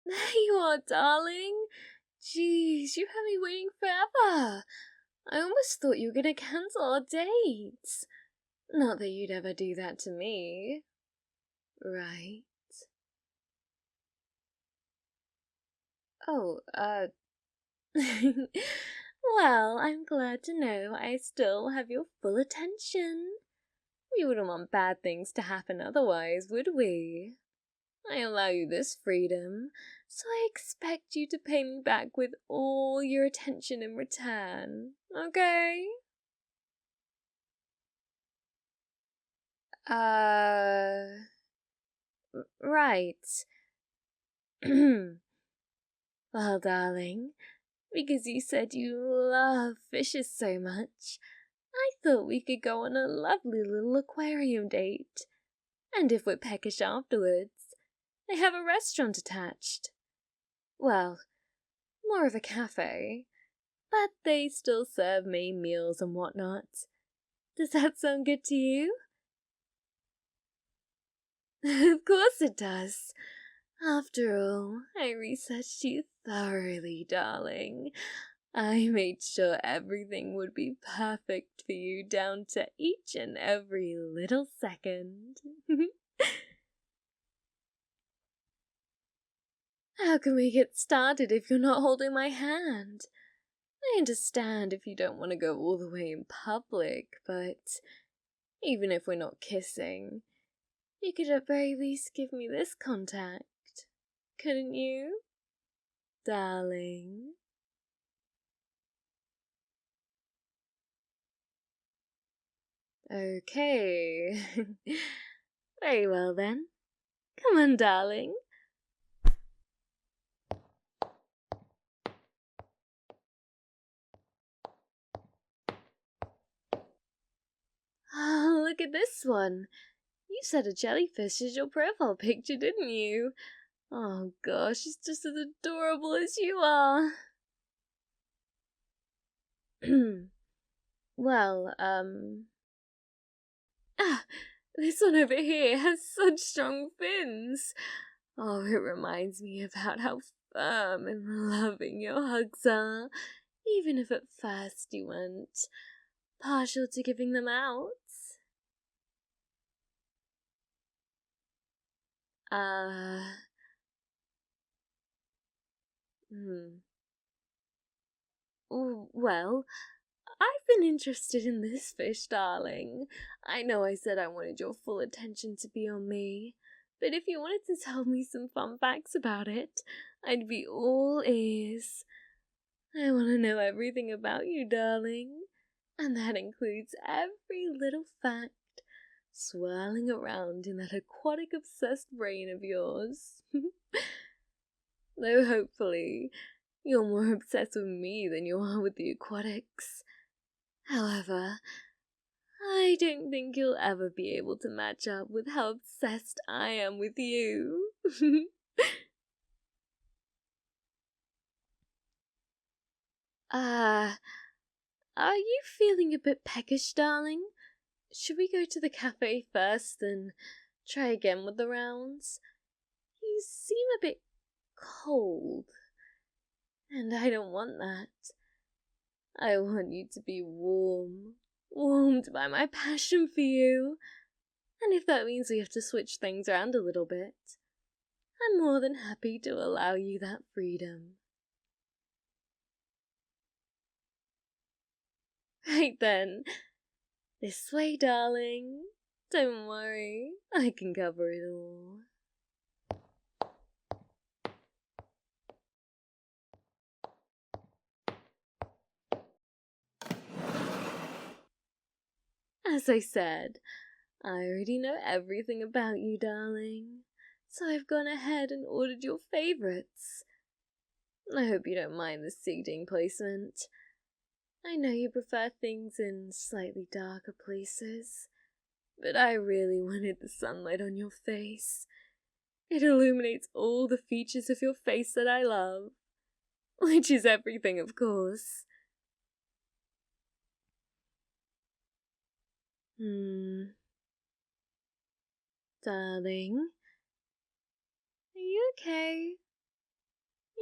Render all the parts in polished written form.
There you are, darling. Jeez, you had me waiting forever. I almost thought you were gonna cancel our dates. Not that you'd ever do that to me. Right? Oh, well, I'm glad to know I still have your full attention. We wouldn't want bad things to happen otherwise, would we? I allow you this freedom, so I expect you to pay me back with all your attention in return, okay? Right. Well, darling, because you said you love fishes so much, I thought we could go on a lovely little aquarium date. And if we're peckish afterwards, they have a restaurant attached. Well, more of a cafe, but they still serve main meals and whatnot. Does that sound good to you? Of course it does. After all, I researched you thoroughly, darling. I made sure everything would be perfect for you down to each and every little second. How can we get started if you're not holding my hand? I understand if you don't want to go all the way in public, but even if we're not kissing, you could at very least give me this contact, couldn't you, darling? Okay. Very well then. Come on, darling. Oh, look at this one. You said a jellyfish is your profile picture, didn't you? Oh gosh, it's just as adorable as you are. Well, this one over here has such strong fins. Oh, it reminds me about how firm and loving your hugs are, even if at first you weren't partial to giving them out. Well, I've been interested in this fish, darling. I know I said I wanted your full attention to be on me, but if you wanted to tell me some fun facts about it, I'd be all ears. I want to know everything about you, darling, and that includes every little fact swirling around in that aquatic obsessed brain of yours. Though hopefully, you're more obsessed with me than you are with the aquatics. However, I don't think you'll ever be able to match up with how obsessed I am with you. Are you feeling a bit peckish, darling? Should we go to the cafe first and try again with the rounds? You seem a bit cold, and I don't want that. I want you to be warmed by my passion for you. And if that means we have to switch things around a little bit, I'm more than happy to allow you that freedom. Right then. This way, darling. Don't worry, I can cover it all. As I said, I already know everything about you, darling, so I've gone ahead and ordered your favourites. I hope you don't mind the seating placement. I know you prefer things in slightly darker places, but I really wanted the sunlight on your face. It illuminates all the features of your face that I love, which is everything, of course. Darling, are you okay?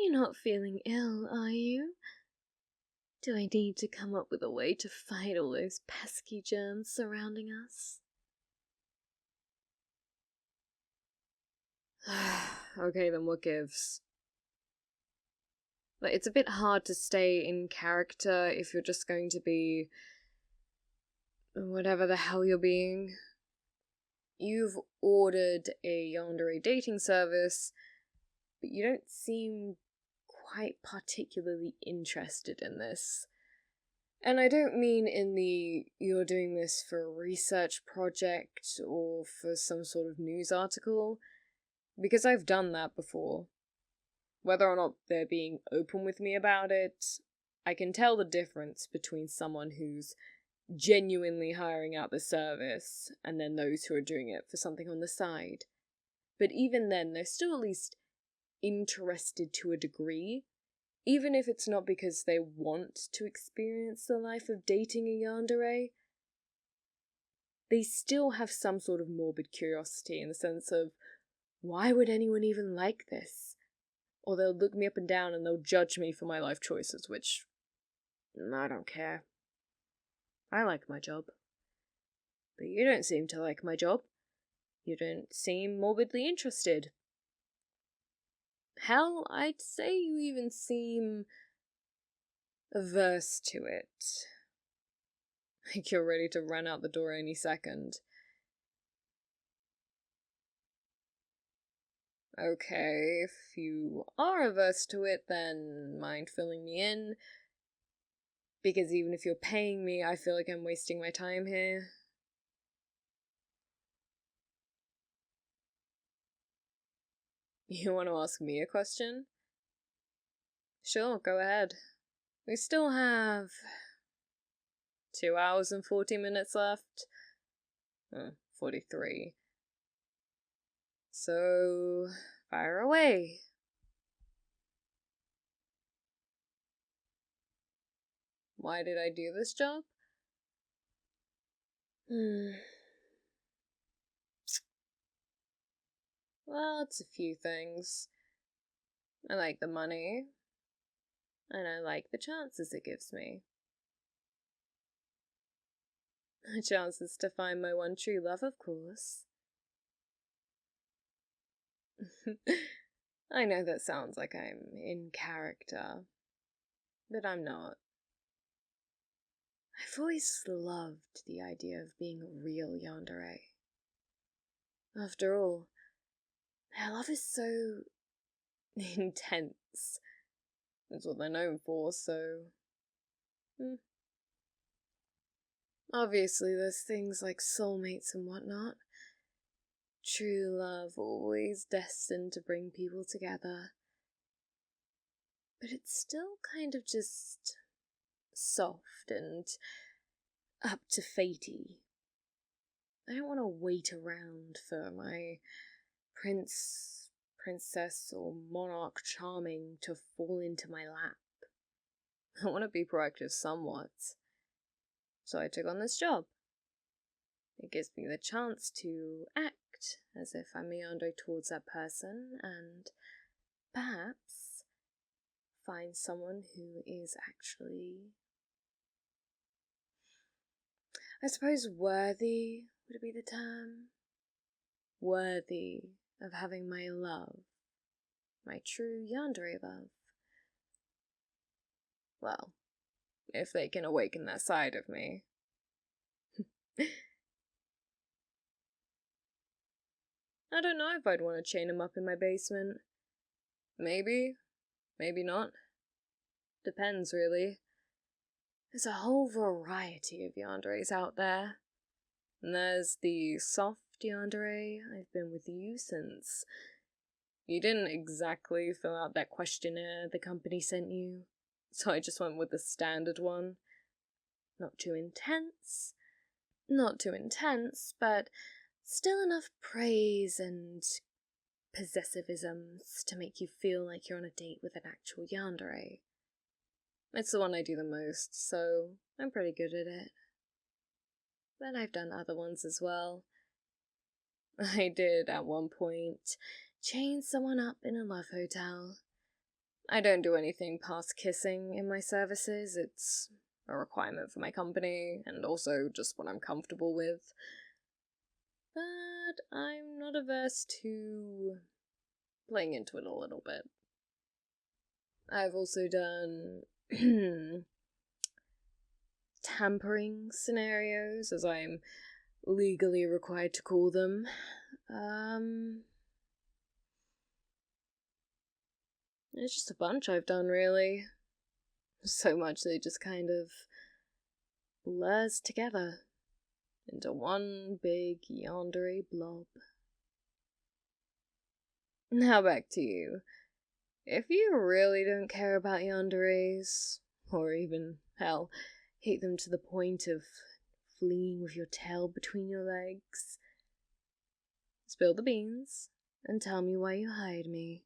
You're not feeling ill, are you? Do I need to come up with a way to fight all those pesky germs surrounding us? Okay, then what gives? Like, it's a bit hard to stay in character if you're just going to be whatever the hell you're being. You've ordered a yandere dating service, but you don't seem quite particularly interested in this. And I don't mean in the you're doing this for a research project or for some sort of news article, because I've done that before. Whether or not they're being open with me about it, I can tell the difference between someone who's genuinely hiring out the service and then those who are doing it for something on the side. But even then, they're still at least interested to a degree, even if it's not because they want to experience the life of dating a yandere. They still have some sort of morbid curiosity in the sense of, why would anyone even like this? Or they'll look me up and down and they'll judge me for my life choices, which I don't care. I like my job. But you don't seem to like my job. You don't seem morbidly interested. Hell, I'd say you even seem averse to it. Like you're ready to run out the door any second. Okay, if you are averse to it, then mind filling me in. Because even if you're paying me, I feel like I'm wasting my time here. You want to ask me a question? Sure, go ahead. We still have 2 hours and 40 minutes left. 43. So, fire away. Why did I do this job? Well, it's a few things. I like the money, and I like the chances it gives me. The chances to find my one true love, of course. I know that sounds like I'm in character, but I'm not. I've always loved the idea of being a real yandere. After all, their love is so intense. That's what they're known for, so... Obviously, there's things like soulmates and whatnot. True love always destined to bring people together. But it's still kind of just soft and up to fatey. I don't want to wait around for my princess or monarch charming to fall into my lap. I want to be proactive somewhat. So I took on this job. It gives me the chance to act as if I'm meandering towards that person and perhaps find someone who is actually, I suppose, worthy would be the term. Worthy of having my love. My true yandere love. Well, if they can awaken that side of me. I don't know if I'd want to chain him up in my basement. Maybe. Maybe not. Depends, really. There's a whole variety of yanderes out there. And there's the soft yandere. I've been with you since you didn't exactly fill out that questionnaire the company sent you, so I just went with the standard one. Not too intense, but still enough praise and possessivisms to make you feel like you're on a date with an actual yandere. It's the one I do the most, so I'm pretty good at it. But I've done other ones as well. I did, at one point, chain someone up in a love hotel. I don't do anything past kissing in my services. It's a requirement for my company, and also just what I'm comfortable with. But I'm not averse to playing into it a little bit. I've also done tampering scenarios, as I'm legally required to call them. It's just a bunch I've done, really. So much they just kind of blurs together into one big yandere blob. Now back to you. If you really don't care about yanderes, or even, hell, hate them to the point of fleeing with your tail between your legs, spill the beans and tell me why you hired me.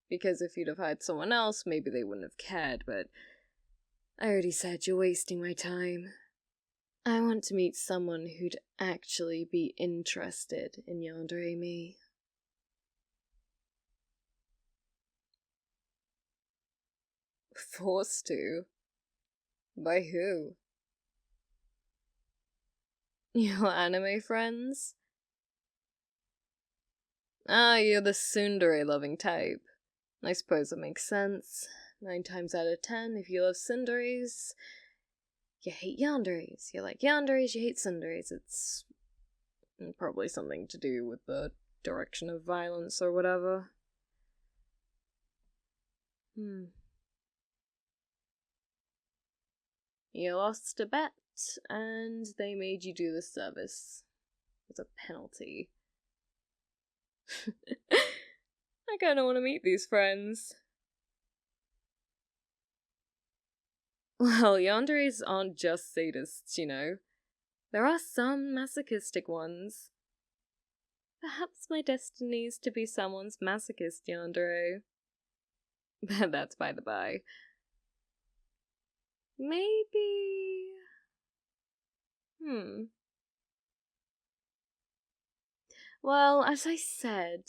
Because if you'd have hired someone else, maybe they wouldn't have cared, but I already said you're wasting my time. I want to meet someone who'd actually be interested in yandere me. Forced to? By who? Your anime friends? Ah, you're the tsundere-loving type. I suppose that makes sense. 9 times out of 10, if you love tsunderes, you hate yanderes. You like yanderes, you hate tsunderes. It's probably something to do with the direction of violence or whatever. You lost a bet, and they made you do the service. As a penalty. I kinda wanna meet these friends. Well, yanderes aren't just sadists, you know. There are some masochistic ones. Perhaps my destiny is to be someone's masochist yandere. But that's by the by. Maybe... Well, as I said,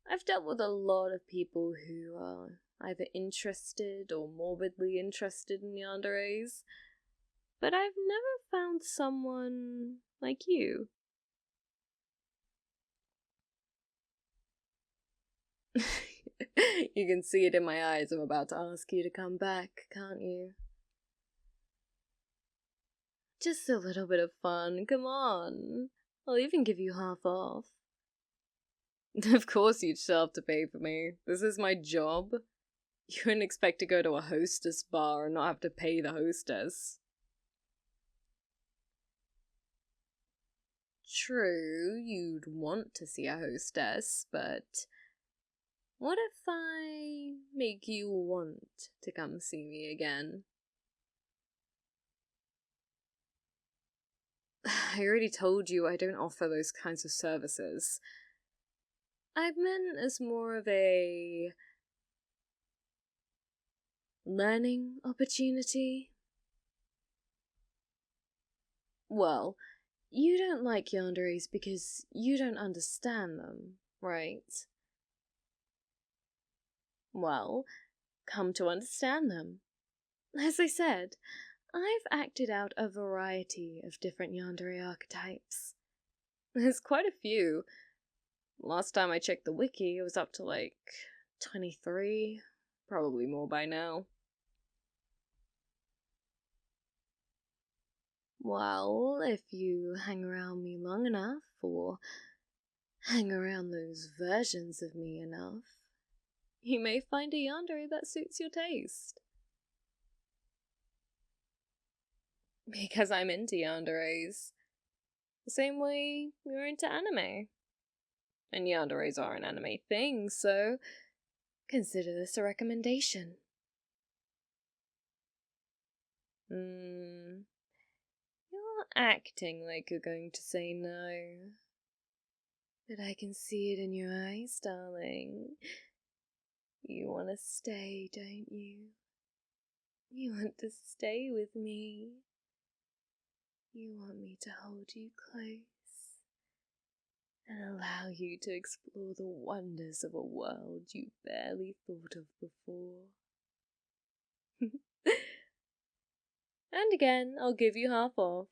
I've dealt with a lot of people who are either interested or morbidly interested in yanderes, but I've never found someone like you. You can see it in my eyes. I'm about to ask you to come back, can't you? Just a little bit of fun, come on. I'll even give you half off. Of course you'd still have to pay for me. This is my job. You wouldn't expect to go to a hostess bar and not have to pay the hostess. True, you'd want to see a hostess, but what if I make you want to come see me again? I already told you I don't offer those kinds of services. I've meant as more of a learning opportunity. Well, you don't like yanderes because you don't understand them, right? Well, come to understand them. As I said, I've acted out a variety of different yandere archetypes. There's quite a few. Last time I checked the wiki, it was up to like 23, probably more by now. Well, if you hang around me long enough, or hang around those versions of me enough, you may find a yandere that suits your taste. Because I'm into yanderes. The same way you're into anime. And yanderes are an anime thing, so consider this a recommendation. You're acting like you're going to say no. But I can see it in your eyes, darling. You want to stay, don't you? You want to stay with me. You want me to hold you close and allow you to explore the wonders of a world you barely thought of before. And again, I'll give you half off.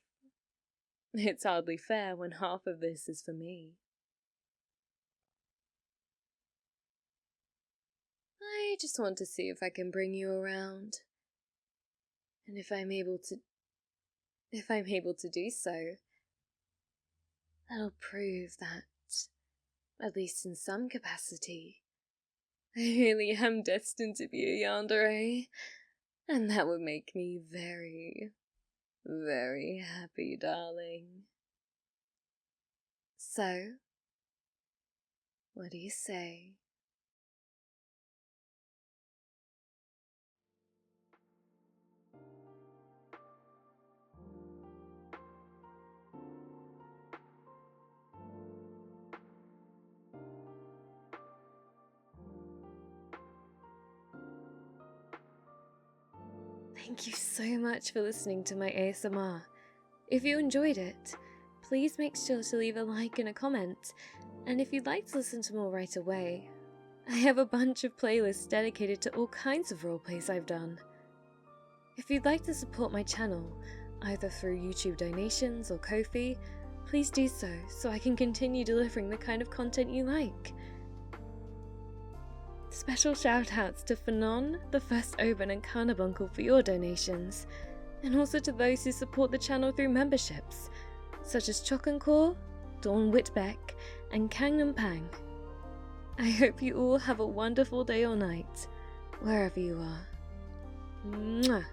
It's hardly fair when half of this is for me. I just want to see if I can bring you around. And if I'm able to do so, that'll prove that, at least in some capacity, I really am destined to be a yandere, and that would make me very, very happy, darling. So, what do you say? Thank you so much for listening to my ASMR. If you enjoyed it, please make sure to leave a like and a comment, and if you'd like to listen to more right away, I have a bunch of playlists dedicated to all kinds of roleplays I've done. If you'd like to support my channel, either through YouTube donations or Ko-fi, please do so I can continue delivering the kind of content you like. Special shoutouts to Fanon, The First Oban and Carnabuncle for your donations, and also to those who support the channel through memberships, such as Chokankor, Dawn Whitbeck, and Kangnam Pang. I hope you all have a wonderful day or night, wherever you are. Mwah.